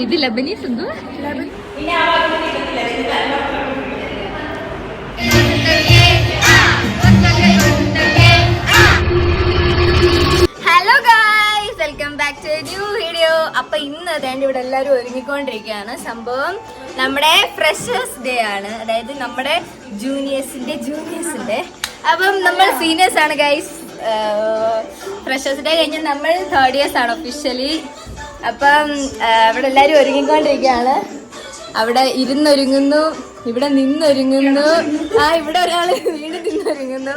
ഇത് ലബനീസ് എന്തോ hello guys, welcome back to new video. അപ്പൊ ഇന്ന് അതേണ്ട ഇവിടെ എല്ലാവരും ഒരുങ്ങിക്കൊണ്ടിരിക്കുകയാണ്. സംഭവം നമ്മുടെ ഫ്രഷേഴ്സ് ഡേ ആണ്, അതായത് നമ്മുടെ ജൂനിയേഴ്സിന്റെ. അപ്പം നമ്മൾ സീനിയേഴ്സ് ആണ് ഗൈസ്. ഫ്രഷേഴ്സ് ഡേ കഴിഞ്ഞ് നമ്മൾ തേർഡ് ഇയേഴ്സ് ആണ് ഒഫീഷ്യലി. അപ്പം ഇവിടെ എല്ലാവരും ഒരുങ്ങിക്കൊണ്ടിരിക്കുകയാണ്. അവിടെ ഇരുന്നൊരുങ്ങുന്നു, ഇവിടെ നിന്നൊരുങ്ങുന്നു, ഇവിടെ ഒരാൾ വീട് നിന്നൊരുങ്ങുന്നു.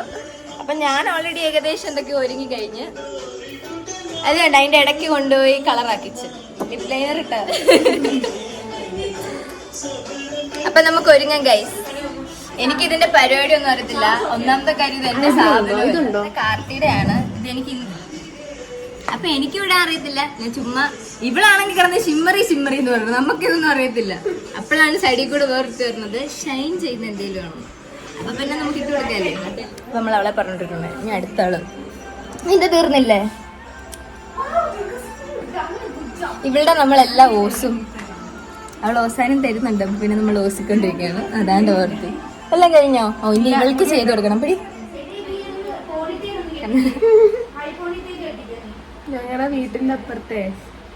അപ്പം ഞാൻ ഓൾറെഡി ഏകദേശം എന്തൊക്കെ ഒരുങ്ങി കഴിഞ്ഞ് അത് കണ്ട അതിൻ്റെ ഇടയ്ക്ക് കൊണ്ടുപോയി കളറാക്കിച്ച് ലിപ് ലൈനർ ഇട്ട. അപ്പം നമുക്ക് ഒരുങ്ങാം ഗൈസ്. എനിക്കിതിന്റെ പരിപാടി ഒന്നും അറിയത്തില്ല. ഒന്നാമത്തെ കാര്യം ഇത് എന്റെ സാധനം കാർത്തിയുടെ ആണ്. ഇതെനിക്ക് അപ്പൊ എനിക്കിവിടെ അറിയത്തില്ല. ഞാൻ ചുമ്മാ ഇവളാണെങ്കിൽ കിടന്ന് ഷിമ്മറി എന്ന് പറഞ്ഞു. നമുക്കിതൊന്നും അറിയത്തില്ല. അപ്പോഴാണ് സൈഡിൽ കൂടെ വേറിട്ട് വരുന്നത് ഷൈൻ ചെയ്യുന്ന എന്തെങ്കിലും ആണ്. അപ്പൊ പിന്നെ നമുക്ക് ഇട്ട് കൊടുക്കല്ലേ. അപ്പൊ നമ്മൾ അവളെ പറഞ്ഞിട്ടുണ്ട് ഞാൻ അടുത്ത ആള്. നിന്റെ തീർന്നില്ലേ? ഇവളുടെ നമ്മളെല്ലാം ഓസും. അവൾ ഓസാനും തരുന്നുണ്ട്. അപ്പൊ പിന്നെ നമ്മൾ ഓസിക്കൊണ്ടിരിക്കുകയാണ്. അതാണ്ട് ഓർത്തി എല്ലാം കഴിഞ്ഞോ? ഓ ഇനി ഇവൾക്ക് ചെയ്ത് കൊടുക്കണം. പിടി. ഞങ്ങളുടെ വീട്ടിന്റെ അപ്പുറത്തെ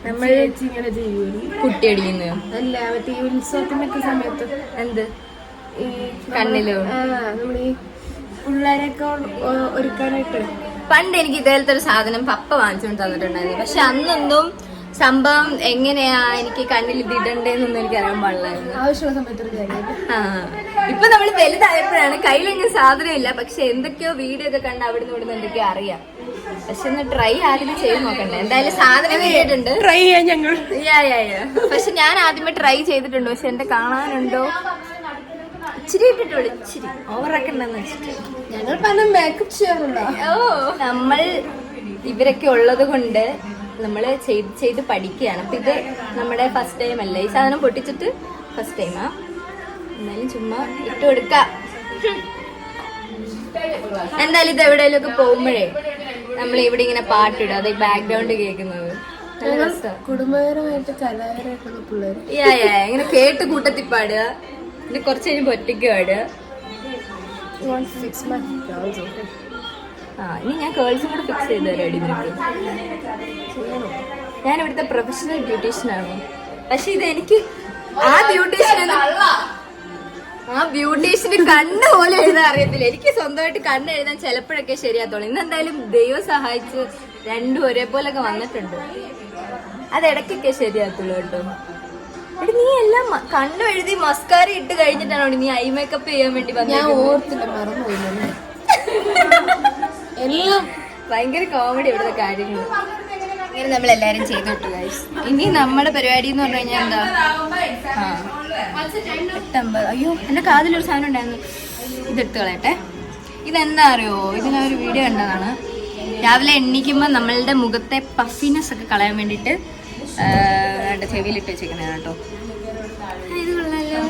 നമ്മൾ ഇങ്ങനെ ചെയ്യൂല. കുട്ടി അടിക്കുന്നു അല്ല, മറ്റേ ഈ ഉത്സവത്തിന്റെ ഒക്കെ സമയത്ത് എന്ത് ഈ കണ്ണിലോ നമ്മൾ ഈ പിള്ളേരെയൊക്കെ ഒരുക്കാനായിട്ട് പണ്ട് എനിക്ക് ഇതേലത്തെ ഒരു സാധനം പപ്പ വാങ്ങിച്ചുകൊണ്ട് തന്നിട്ടുണ്ടായിരുന്നു. പക്ഷെ അന്നൊന്നും സംഭവം എങ്ങനെയാ എനിക്ക് കണ്ണിൽ ഇത് ഇടണ്ടേന്നൊന്നും എനിക്ക് അറിയാൻ പാടില്ലായിരുന്നു. ആവശ്യമുള്ള സമയത്ത് ഇപ്പൊ നമ്മൾ വലുതായപ്പോഴാണ് കയ്യിലങ്ങനെ സാധനം ഇല്ല. പക്ഷെ എന്തൊക്കെയോ വീഡിയോ ഒക്കെ കണ്ട് അവിടുന്ന് ഇവിടുന്ന് എന്തൊക്കെയോ അറിയാം. പക്ഷെ ഒന്ന് ട്രൈ ആദ്യമേ ചെയ്ത് നോക്കണ്ടേ. എന്തായാലും സാധനം കേട്ടിട്ടുണ്ട്, ട്രൈ ചെയ്യാൻ ഞങ്ങൾ. പക്ഷെ ഞാൻ ആദ്യമേ ട്രൈ ചെയ്തിട്ടുണ്ട്. പക്ഷെ എന്റെ കാണാനുണ്ടോ ഇച്ചിരി ഇട്ടിട്ടുള്ളൂ, ഇച്ചിരി ഓവറാക്കണ്ടെന്ന് വെച്ചിട്ട് ഞങ്ങൾ പല മേക്കപ്പ് ചെയ്യാറുള്ള. നമ്മൾ ഇവരൊക്കെ ഉള്ളത് കൊണ്ട് നമ്മൾ ചെയ്ത് പഠിക്കുകയാണ്. അപ്പൊ ഇത് നമ്മുടെ ഫസ്റ്റ് ടൈം അല്ലേ. ഈ സാധനം പൊട്ടിച്ചിട്ട് ഫസ്റ്റ് ടൈമാ. എന്നാലും ചുമ്മാ ഇട്ട് കൊടുക്കാം. എന്തായാലും ഇത് എവിടെയെങ്കിലും ഒക്കെ പോകുമ്പോഴേ നമ്മൾ ഇവിടെ ഇങ്ങനെ പാട്ടിടും. അത് ബാക്ക്ഗ്രൗണ്ട് കേൾക്കുന്നത് കുടുംബപരമായിട്ട് കലാപരമായിട്ടുള്ള പിള്ളേർ ഇങ്ങനെ കേട്ട് കൂട്ടത്തിൽ പാടുക. പിന്നെ കുറച്ച് കഴിഞ്ഞ് ഒറ്റയ്ക്ക് പാടുക. ഇനി ഞാൻ കേൾസും കൂടെ ഫിക്സ് ചെയ്ത് തരാം. ഞാൻ ഇവിടുത്തെ പ്രൊഫഷണൽ ബ്യൂട്ടീഷ്യനാണ്. പക്ഷെ ഇത് എനിക്ക് ആ ബ്യൂട്ടീഷ്യന് കണ്ണ് പോലും എഴുതാൻ അറിയത്തില്ല. എനിക്ക് സ്വന്തമായിട്ട് കണ്ണ് എഴുതാൻ ചിലപ്പോഴൊക്കെ ശരിയാത്തോളൂ. ഇന്നെന്തായാലും ദൈവം സഹായിച്ച് രണ്ടും ഒരേപോലൊക്കെ വന്നിട്ടുണ്ട്. അത് ഇടയ്ക്കൊക്കെ ശരിയാത്തുള്ളൂ കേട്ടോ. എടി നീ എല്ലാം കണ്ണു എഴുതി മസ്കാര ഇട്ട് കഴിഞ്ഞിട്ടാണോ നീ ഐ മേക്കപ്പ് ചെയ്യാൻ വേണ്ടി വന്നത്? ഞാൻ ഓർത്തില്ല, മറന്നുപോയി. എല്ലാം ഭയങ്കര കോമഡി ഇവിടുത്തെ കാര്യങ്ങൾ. ഇങ്ങനെ നമ്മൾ എല്ലാരും ചെയ്തോട്ടു ഗൈസ്. ഇനി നമ്മുടെ പരിപാടി എന്ന് പറഞ്ഞു കഴിഞ്ഞാൽ എന്താ, 8:50. അയ്യോ എന്റെ കാതിലൊരു സാധനം ഉണ്ടായിരുന്നു, ഇതെടുത്ത് കളയട്ടെ. ഇതെന്താ അറിയോ, ഇതിനൊരു വീഡിയോ കണ്ടതാണ്. രാവിലെ എണ്ണിക്കുമ്പോൾ നമ്മളുടെ മുഖത്തെ പഫിനെസ് ഒക്കെ കളയാൻ വേണ്ടിയിട്ട് എന്റെ ചെവിയിലിട്ട് വെച്ചേക്കണേ കേട്ടോ. ഇത് കൊള്ളാലോ.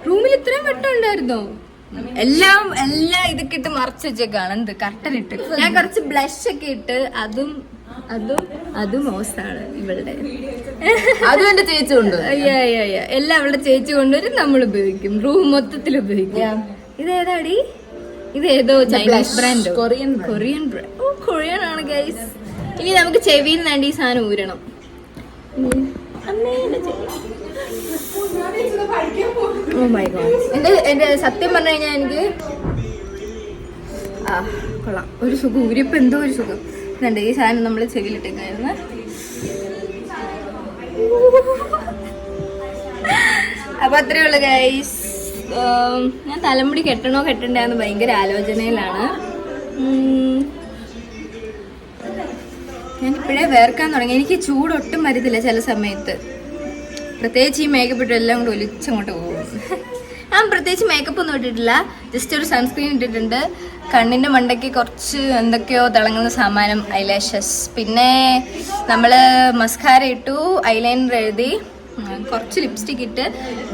റൂമിൽ ഇത്രയും വെട്ടം ഉണ്ടായിരുന്നോ? എല്ലാം ഇതൊക്കെ ഇട്ട് മറച്ച് വെച്ചേക്കാണ്. എന്ത് കർട്ടനിട്ട് ഞാൻ കുറച്ച് ബ്ലഷ് ഒക്കെ ഇട്ട് അതും മോശമാണ് ഇവളുടെ. അതും എന്റെ ചേച്ചി കൊണ്ട് എല്ലാം അവളുടെ ചേച്ചി കൊണ്ടുവരും, നമ്മൾ ഉപയോഗിക്കും, റൂം മൊത്തത്തിൽ ഉപയോഗിക്കും. ഇതേതാടി? ഇതേതോ ചൈനീസ് ബ്രാൻഡോ കൊറിയൻ ബ്രാൻഡ്. ഓ കൊറിയൻ ആണ് ഗൈസ്. ഇനി നമുക്ക് ചെവിയിൽ വേണ്ടി ഈ സാധനം ഊരണം. Oh my God. എന്റെ സത്യം പറഞ്ഞു കഴിഞ്ഞാൽ എനിക്ക് കൊള്ളാം, ഒരു സുഖം. ഊരിയപ്പോ എന്തോ ഒരു സുഖം. ഇതുണ്ട്, ഈ സാധനം നമ്മൾ ചെവിയിലിട്ടേക്കായിരുന്നു. അപ്പൊ അത്രേ ഉള്ളു ഗൈസ്. ഞാൻ തലമുടി കെട്ടണോ കെട്ടണ്ടെന്ന് ഭയങ്കര ആലോചനയിലാണ്. ഞാൻ ഇപ്പോഴേ വേർക്കാൻ തുടങ്ങി. എനിക്ക് ചൂടൊട്ടും വരുന്നില്ല ചില സമയത്ത്. പ്രത്യേകിച്ച് ഈ മേക്കപ്പ് ഇട്ട് എല്ലാം കൂടെ ഒലിച്ചങ്ങോട്ട് പോകും. ഞാൻ പ്രത്യേകിച്ച് മേക്കപ്പ് ഒന്നും ഇട്ടിട്ടില്ല, ജസ്റ്റ് ഒരു സൺസ്ക്രീൻ ഇട്ടിട്ടുണ്ട്. കണ്ണിന്റെ മണ്ടയ്ക്ക് കുറച്ച് എന്തൊക്കെയോ തിളങ്ങുന്ന സാമാനം, ഐലാഷസ്, പിന്നെ നമ്മള് മസ്കാര ഇട്ടു, ഐലൈനർ എഴുതി, കുറച്ച് ലിപ്സ്റ്റിക് ഇട്ട്,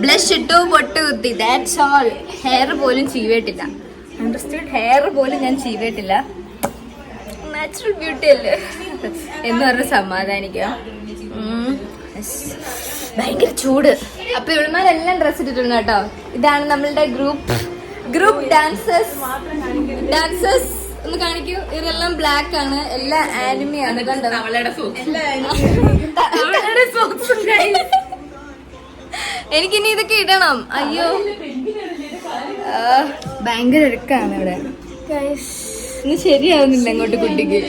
ബ്ലഷ് ഇട്ടു, പൊട്ട് കുത്തി. That's all. ഹെയർ പോലും ചീവേട്ടില്ല. അണ്ടർസ്റ്റുഡ്. ഹെയർ പോലും ഞാൻ ചെയ്തിട്ടില്ല. നാച്ചുറൽ ബ്യൂട്ടി അല്ലേ എന്ന് പറഞ്ഞ് സമാധാനിക്കാം. ഭയങ്കര ചൂട്. അപ്പൊ ഇവളുമാരെല്ലാം ഡ്രസ് ഇട്ടിട്ടുണ്ട് കേട്ടോ. ഇതാണ് നമ്മളുടെ ഗ്രൂപ്പ് ഡാൻസേഴ്സ്. ഒന്ന് കാണിക്കൂ. ഇതെല്ലാം ബ്ലാക്ക് ആണ്, എല്ലാം ആനിമയാണ്. കണ്ടോ എനിക്കിനി ഇതൊക്കെ ഇടണം. അയ്യോ ഭയങ്കര ഇടുക്കാണ് ഇവിടെ. ഇന്ന് ശരിയാവുന്നില്ല അങ്ങോട്ട് കുട്ടിക്ക്.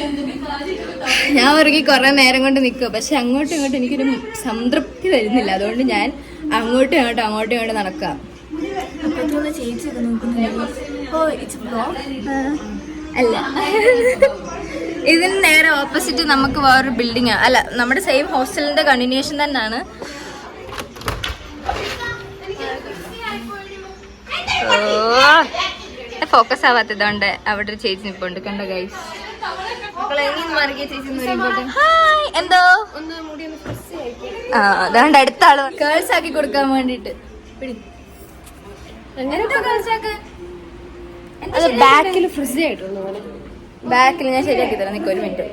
ഞാൻ ഉറങ്ങി കുറെ നേരം കൊണ്ട് നിൽക്കുക, പക്ഷെ അങ്ങോട്ടും ഇങ്ങോട്ടും എനിക്കൊരു സംതൃപ്തി വരുന്നില്ല. അതുകൊണ്ട് ഞാൻ അങ്ങോട്ടും ഇങ്ങോട്ടും നടക്കാം. അല്ല, ഇതിന് നേരെ ഓപ്പോസിറ്റ് നമുക്ക് വേറൊരു ബിൽഡിംഗ് അല്ല, നമ്മുടെ സെയിം ഹോസ്റ്റലിന്റെ കണ്ടിന്യൂഷൻ തന്നെയാണ്. ഫോക്കസ് ആവാത്തതുകൊണ്ട് അവിടെ ഒരു ചേച്ചി നിപ്പുണ്ട്. കണ്ടോ ഗൈസ്? എന്തോ അതുകൊണ്ട് അടുത്ത ആള് കേൾസ് ആക്കി കൊടുക്കാൻ വേണ്ടിട്ട് ബാക്കിൽ ഫ്രിസ് ആയിട്ടുള്ളൂ. ബാക്കിൽ ഞാൻ ശരിയാക്കി തരാം, നിൽക്കും ഒരു മിനിറ്റ്.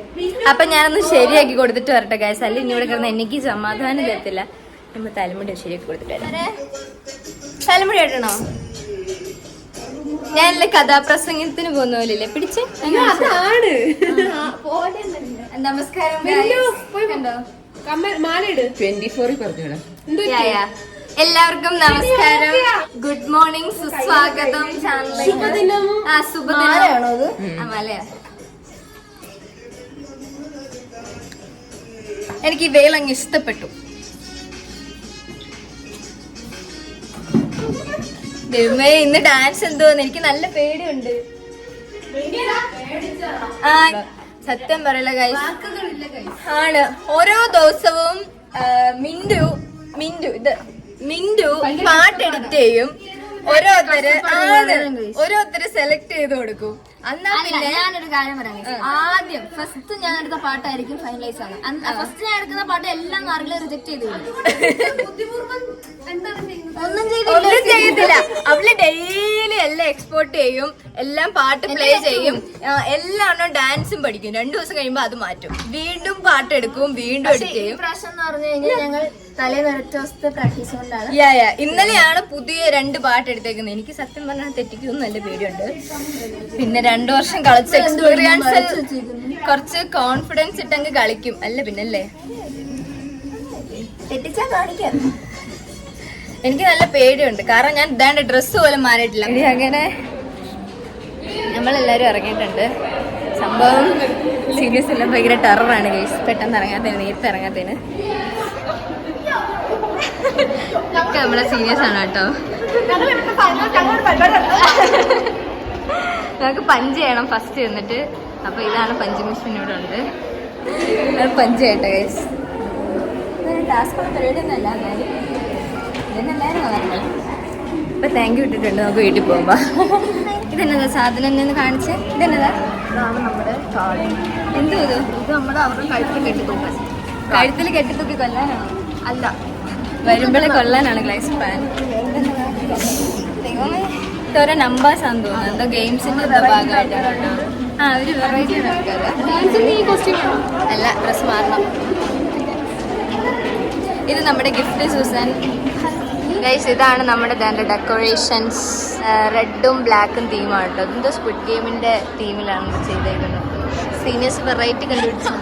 അപ്പൊ ഞാനൊന്ന് ശരിയാക്കി കൊടുത്തിട്ട് വരട്ടെ ഗൈസ്. അല്ല ഇനി ഇവിടെ കിടന്ന് എനിക്ക് സമാധാനം തരത്തില്ല. നമ്മൾ തലമുടി ശരിയാക്കി കൊടുത്തിട്ട് തലമുടി ആയിട്ടണോ? ഞാനല്ലേ കഥാപ്രസംഗത്തിന് പോകുന്ന പോലില്ലേ? പിടിച്ച് നമസ്കാരം. എല്ലാവർക്കും നമസ്കാരം, ഗുഡ് മോർണിംഗ്, സുസ്വാഗതം. ശുഭദിനമാണോ? മലയാ. എനിക്ക് ഈ വേളങ്ങ് ഇഷ്ടപ്പെട്ടു. ദൈവമേ, ഇന്ന് ഡാൻസ് എന്തോന്ന് എനിക്ക് നല്ല പേടിയുണ്ട്. സത്യം പറയില്ല ഗൈസ്, ആണ് ഓരോ ദിവസവും മിന്റു പാട്ട് എഡിറ്റ് ചെയ്യും. ഓരോരുത്തര് സെലക്ട് ചെയ്ത് കൊടുക്കും. എന്നാ പിന്നെ ഞാനൊരു കാര്യം പറയാം. ആദ്യം ഫസ്റ്റ് ഞാൻ എടുത്ത പാട്ടായിരിക്കും ഫൈനലൈസ് ആണ്. ഫസ്റ്റ് ഞാൻ എടുക്കുന്ന പാട്ട് എല്ലാം മാർക്കിൽ റിജക്ട് ചെയ്തു. ഒന്നും ചെയ്യത്തില്ല. അവള് ഡെയിലി എല്ലാം എക്സ്പോർട്ട് ചെയ്യും, എല്ലാം പാട്ട് പ്ലേ ചെയ്യും, എല്ലാം ഡാൻസും പഠിക്കും. 2 ദിവസം കഴിയുമ്പോ അത് മാറ്റും, വീണ്ടും പാട്ട് എടുക്കും, വീണ്ടും എഡിറ്റ് ചെയ്യും. പ്രാവശ്യം എന്ന് പറഞ്ഞു കഴിഞ്ഞാൽ ഞങ്ങൾ തലേന്ന് ഒരൊറ്റ ദിവസത്തെ പ്രാക്ടീസ് കൊണ്ടാണ്. ഇന്നലെയാണ് പുതിയ 2 പാട്ട് എടുത്തേക്കുന്നത്. എനിക്ക് സത്യം പറഞ്ഞാൽ തെറ്റിക്കൊന്നും നല്ല പേടിയുണ്ട്. പിന്നെ 2 വർഷം കളിച്ച എക്സ്പീരിയൻസ്, കുറച്ച് കോൺഫിഡൻസ് ഇട്ടങ്ങ് കളിക്കും. അല്ല പിന്നല്ലേ, തെറ്റിച്ചാ കാണിക്കാം. എനിക്ക് നല്ല പേടിയുണ്ട്, കാരണം ഞാൻ ഇതാണ്ട് ഡ്രസ്സ് പോലും മാറിയിട്ടില്ല. അങ്ങനെ നമ്മളെല്ലാരും ഇറങ്ങിയിട്ടുണ്ട്. സംഭവം സീരിയസ് എല്ലാം ഭയങ്കര ടെററാണ് ഗൈസ്. പെട്ടെന്ന് ഇറങ്ങാത്തതിന്, നേരത്തെ ഇറങ്ങാത്തതിന് ഒക്കെ നമ്മളെ സീരിയസ് ആണ് കേട്ടോ. നമുക്ക് പഞ്ച് ചെയ്യണം ഫസ്റ്റ് എന്നിട്ട്. അപ്പൊ ഇതാണ് പഞ്ച് മെഷീൻ ഇവിടെ ഉണ്ട്. പഞ്ച് ചെയ്യട്ടെ ഗൈസ്. ടാസ്ക് പരിപാടി ഒന്നല്ല, ഇപ്പൊ താങ്ക് യു ഇട്ടിട്ടുണ്ട്. നമുക്ക് വീട്ടിൽ പോകുമ്പോ ഇതെന്നതാ സാധനം എന്ന് കാണിച്ച്? ഇതെന്നതാ? ഇതാണ് നമ്മുടെ എന്തോ ഇത് നമ്മുടെ അവരുടെ കഴുത്തിൽ കെട്ടിത്തൂക്കി കൊല്ലാനാണോ? അല്ല, വരുമ്പോഴേ കൊല്ലാനാണ് ക്ലൈസ് പ്ലാൻ. ഓരോ നമ്പേഴ്സ് ആണെന്ന് തോന്നുന്നു, എന്തോ ഗെയിംസിന്റെ ഭാഗമായിട്ടാണ് കേട്ടോ. ഒരു വെറൈറ്റി അല്ല, ഡ്രസ് മാറണം. ഇത് നമ്മുടെ ഗിഫ്റ്റ് സൂസൻ ഗൈസ്. ഇതാണ് നമ്മുടെ ഡെക്കറേഷൻസ്. റെഡും ബ്ലാക്കും തീമാണ് കേട്ടോ. ഇതെന്തോ സ്ക്വിഡ് ഗെയിമിന്റെ തീമിലാണ് ചെയ്തേക്കുന്നത്. സീനിയേഴ്സ് വെറൈറ്റി കണ്ടുപിടിച്ചു.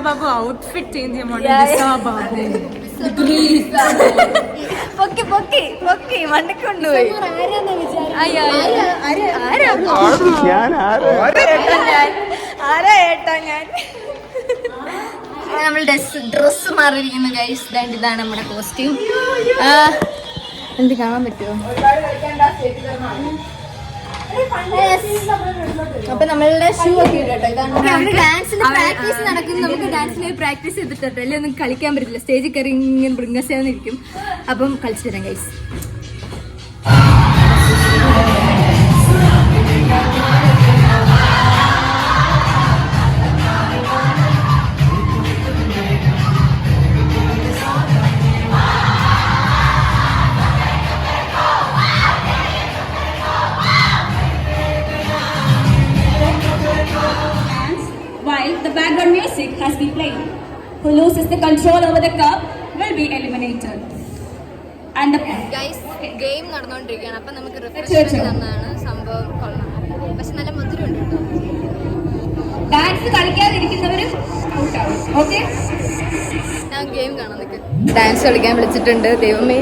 ബാബു ഔട്ട്ഫിറ്റ് ചേഞ്ച് പൊക്കി മണ്ടക്കൊണ്ടുപോയി. ആരാ ഏട്ടാ ഞാൻ നമ്മൾ ഡ്രസ് മാറിയിരിക്കുന്നു ഗൈസ്. ഇതാണ് നമ്മുടെ കോസ്റ്റ്യൂം. എന്ത് കാണാൻ പറ്റുമോ? അപ്പൊ നമ്മളുടെ ഷൂ ഒക്കെ ഇട്ടോ. ഇതാണ് ഡാൻസിന്റെ പ്രാക്ടീസ് നടക്കും. നമുക്ക് ഡാൻസിന് പ്രാക്ടീസ് ചെയ്തിട്ടോ, അല്ലെ ഒന്നും കളിക്കാൻ പറ്റില്ല. സ്റ്റേജിൽ കയറി ഇങ്ങനെ മൃഗസേവന്നിരിക്കും. അപ്പം കളിച്ചു തരാം guys. While the background music has been played, who loses the control over the cup will be eliminated. And the game നടന്നുകൊണ്ടിരിക്കുകയാണ്. അപ്പൊ നമുക്ക് റിഫ്രഷ്മെന്റ് തന്നാണ് സംഭവം. കൊള്ളാം, പക്ഷെ നല്ല മധുരമുണ്ട് കേട്ടോ. ഡാൻസ് കളിക്കാതിരിക്കുന്നവര് ഔട്ട് ആവും. ഓക്കെ, ഞാൻ ഗെയിം കാണാൻ നിൽക്കും. ഡാൻസ് കളിക്കാൻ വിളിച്ചിട്ടുണ്ട്. ദൈവമേ,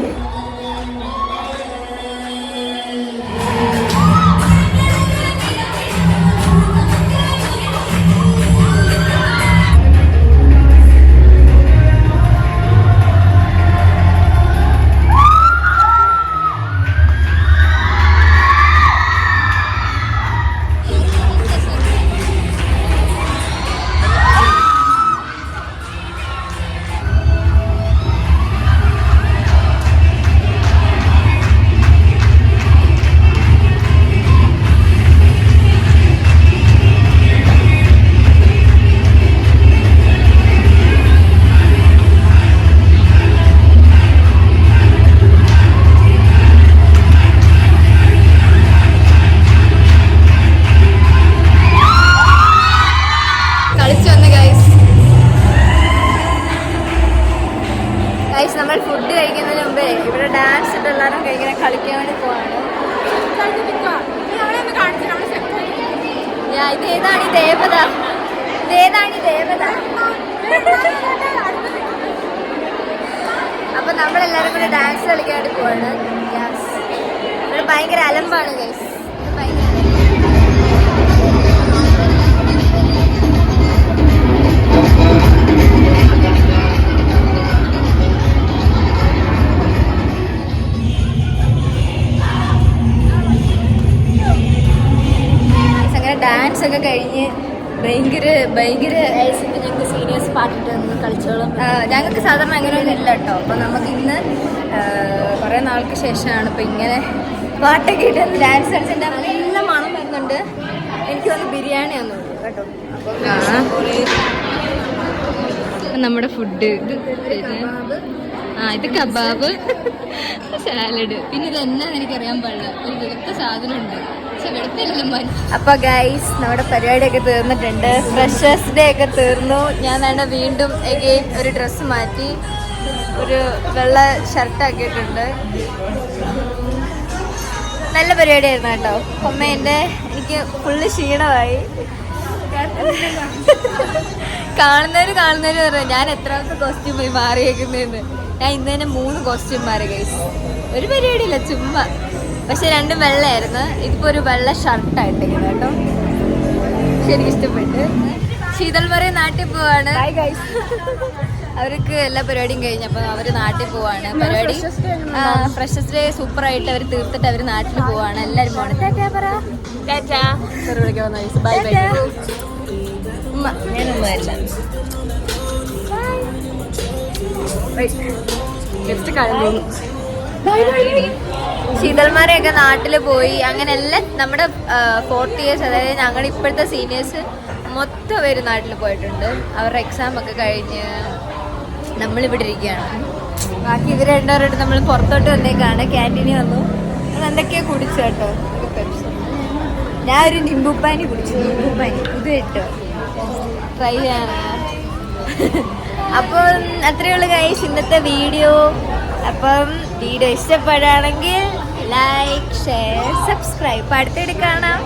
നമ്മൾ ഫുഡ് കഴിക്കുന്നതിന് മുമ്പേ ഇവിടെ ഡാൻസ് ഇട്ട് എല്ലാവരും കഴിക്കാൻ കളിക്കാൻ വേണ്ടി പോവാണ്. ഇതേതാണ് ദേവത, ഇതേതാണ് ദേവത. അപ്പൊ നമ്മളെല്ലാരും കൂടെ ഡാൻസ് കളിക്കാൻ വേണ്ടി പോവാണ്. ഇവിടെ ഭയങ്കര അലമ്പാണ് ഗൈസ്, ഭയങ്കര ഡാൻസ് ഒക്കെ കഴിഞ്ഞ് ഭയങ്കര ഞങ്ങൾക്ക് സീനിയേഴ്സ് പാട്ടിട്ട് ഒന്ന് കളിച്ചോളും. ഞങ്ങൾക്ക് സാധാരണ അങ്ങനെയൊന്നും ഇല്ല കേട്ടോ. അപ്പോൾ നമുക്ക് ഇന്ന് കുറേ നാൾക്ക് ശേഷമാണ് ഇപ്പോൾ ഇങ്ങനെ പാട്ടൊക്കെ ഇട്ട് ഡാൻസ് കളിച്ചിട്ട് നല്ല മണം വരുന്നുണ്ട്. എനിക്ക് തോന്നുന്നു ബിരിയാണി ഒന്നുണ്ട് കേട്ടോ. അപ്പം നമ്മുടെ ഫുഡ് ഇത് കബാബ്, സാലഡ്, പിന്നെ ഇത് എന്നാന്ന് എനിക്കറിയാൻ പാടില്ല. ഒരു വെളുത്ത സാധനമുണ്ട്. അപ്പൊ ഗൈസ്, നമ്മുടെ പരിപാടിയൊക്കെ തീർന്നിട്ടുണ്ട്. ഫ്രഷേഴ്സ് ഡേ ഒക്കെ തീർന്നു. ഞാൻ വേണ്ട വീണ്ടും എഗെയിൻ ഒരു ഡ്രസ്സ് മാറ്റി ഒരു വെള്ള ഷർട്ടാക്കിയിട്ടുണ്ട്. നല്ല പരിപാടിയായിരുന്നു കേട്ടോ. അമ്മ എനിക്ക് ഫുള്ള് ക്ഷീണമായി. കാണുന്നവര് പറയും ഞാൻ എത്രാമത്തെ കോസ്റ്റ്യൂം പോയി മാറിയേക്കുന്നതെന്ന്. ഞാൻ ഇന്ന് തന്നെ 3 കോസ്റ്റ്യൂം മാറി ഗൈസ്. ഒരു പരിപാടിയില്ല, ചുമ്മാ. പക്ഷെ രണ്ടും വെള്ളയായിരുന്നു. ഇതിപ്പോ ഒരു വെള്ള ഷർട്ടായിട്ടിരിക്കുന്നു കേട്ടോ. ശരിക്കും ഇഷ്ടപ്പെട്ട്. ശീതൾ പറയും നാട്ടിൽ പോവാണ്. അവർക്ക് എല്ലാ പരിപാടിയും കഴിഞ്ഞപ്പോൾ അവർ നാട്ടിൽ പോവാണ്. പരിപാടി ഫ്രഷേഴ്സ് ഡേ സൂപ്പറായിട്ട് അവർ തീർത്തിട്ട് അവർ നാട്ടിൽ പോവാണ്. എല്ലാവരും പോവാണ്. ടാറ്റാ പറ. ടാറ്റാ വിളിക്കാൻ വന്ന ബൈ ബൈ. ഞാനൊന്നുമല്ല. ശീതൾമാരെയൊക്കെ നാട്ടിൽ പോയി. അങ്ങനെ എല്ലാം നമ്മുടെ 4th years, അതായത് ഞങ്ങളുടെ ഇപ്പോഴത്തെ സീനിയേഴ്സ് മൊത്തം പേര് നാട്ടിൽ പോയിട്ടുണ്ട്. അവരുടെ എക്സാം ഒക്കെ കഴിഞ്ഞ് നമ്മളിവിടെ ഇരിക്കുകയാണ്. ബാക്കി ഇവർ രണ്ടുപേരോട്ട് നമ്മൾ പുറത്തോട്ട് വന്നേക്കാണ്. ക്യാൻറ്റീനിൽ വന്നു. അത് എന്തൊക്കെയോ കുടിച്ചു കേട്ടോ. ഞാൻ ഒരു നിമ്പുപ്പാനി കുടിച്ചു. നിമ്പുപ്പാനി ഇത് കേട്ടോ, ട്രൈ ചെയ്യാണ്. അപ്പം അത്രയുള്ള ഗൈസ് ഇന്നത്തെ വീഡിയോ. അപ്പം വീഡിയോ ഇഷ്ടപ്പെടുകയാണെങ്കിൽ ലൈക്ക്, ഷെയർ, സബ്സ്ക്രൈബ്. അടുത്തിടെ കാണാം.